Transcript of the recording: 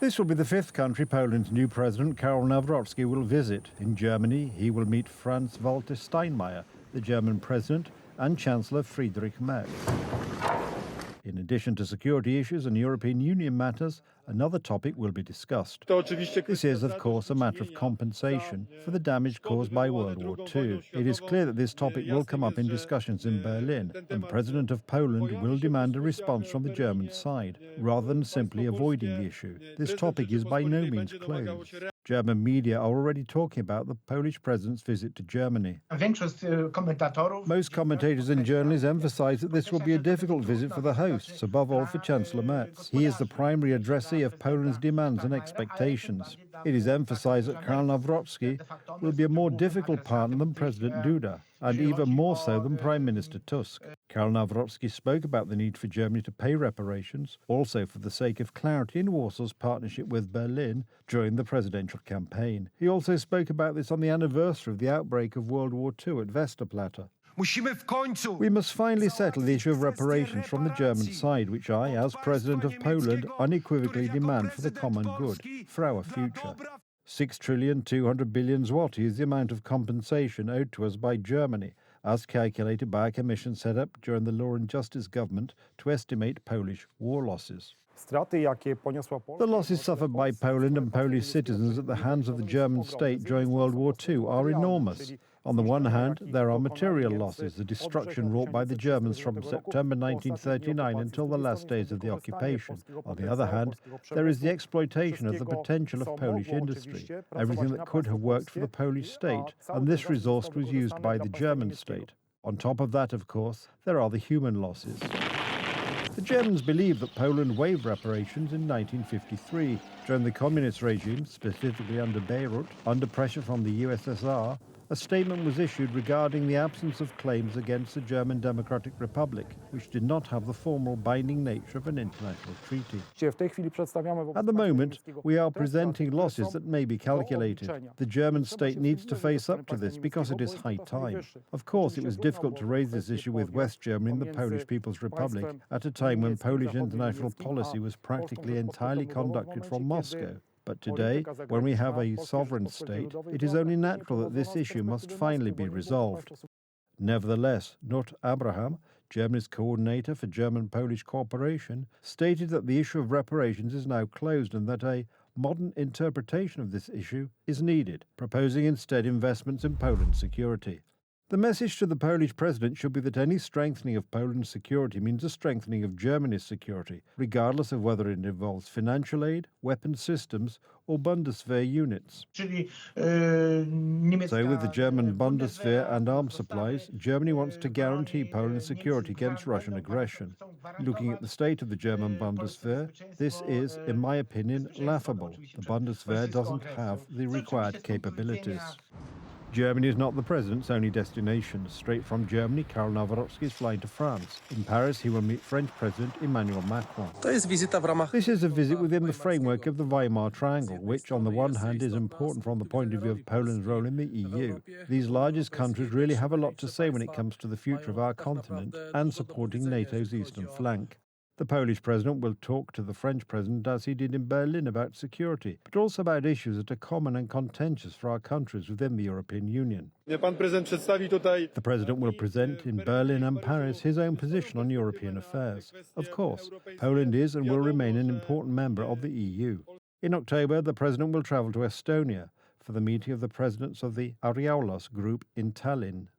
This will be the fifth country Poland's new president, Karol Nawrocki, will visit. In Germany, he will meet Franz-Walter Steinmeier, the German president, and Chancellor Friedrich Merz. In addition to security issues and European Union matters, another topic will be discussed. This is, of course, a matter of compensation for the damage caused by World War II. It is clear that this topic will come up in discussions in Berlin, and the President of Poland will demand a response from the German side, rather than simply avoiding the issue. This topic is by no means closed. German media are already talking about the Polish president's visit to Germany. Most commentators and journalists emphasize that this will be a difficult visit for the hosts, above all for Chancellor Merz. He is the primary addressee of Poland's demands and expectations. It is emphasized that Karol Nawrocki will be a more difficult partner than President Duda, and even more so than Prime Minister Tusk. Karol Nawrocki spoke about the need for Germany to pay reparations, also for the sake of clarity in Warsaw's partnership with Berlin during the presidential campaign. He also spoke about this on the anniversary of the outbreak of World War II at Westerplatte. We must finally settle the issue of reparations from the German side, which I, as President of Poland, unequivocally demand for the common good, for our future. 6,200 billion zloty is the amount of compensation owed to us by Germany, as calculated by a commission set up during the Law and Justice government to estimate Polish war losses. The losses suffered by Poland and Polish citizens at the hands of the German state during World War II are enormous. On the one hand, there are material losses, the destruction wrought by the Germans from September 1939 until the last days of the occupation. On the other hand, there is the exploitation of the potential of Polish industry, everything that could have worked for the Polish state, and this resource was used by the German state. On top of that, of course, there are the human losses. The Germans believe that Poland waived reparations in 1953. During the communist regime, specifically under Beirut, under pressure from the USSR, a statement was issued regarding the absence of claims against the German Democratic Republic, which did not have the formal binding nature of an international treaty. At the moment, we are presenting losses that may be calculated. The German state needs to face up to this because it is high time. Of course, it was difficult to raise this issue with West Germany and the Polish People's Republic at a time when Polish international policy was practically entirely conducted from Moscow. But today, when we have a sovereign state, it is only natural that this issue must finally be resolved. Nevertheless, Knut Abraham, Germany's coordinator for German-Polish cooperation, stated that the issue of reparations is now closed and that a modern interpretation of this issue is needed, proposing instead investments in Poland's security. The message to the Polish president should be that any strengthening of Poland's security means a strengthening of Germany's security, regardless of whether it involves financial aid, weapon systems, or Bundeswehr units. So with the German Bundeswehr and arms supplies, Germany wants to guarantee Poland's security against Russian aggression. Looking at the state of the German Bundeswehr, this is, in my opinion, laughable. The Bundeswehr doesn't have the required capabilities. Germany is not the president's only destination. Straight from Germany, Karol Nawrocki is flying to France. In Paris, he will meet French President Emmanuel Macron. This is a visit within the framework of the Weimar Triangle, which on the one hand is important from the point of view of Poland's role in the EU. These largest countries really have a lot to say when it comes to the future of our continent and supporting NATO's eastern flank. The Polish president will talk to the French president, as he did in Berlin, about security, but also about issues that are common and contentious for our countries within the European Union. The president will present in Berlin and Paris his own position on European affairs. Of course, Poland is and will remain an important member of the EU. In October, the president will travel to Estonia for the meeting of the presidents of the Ariaulos group in Tallinn.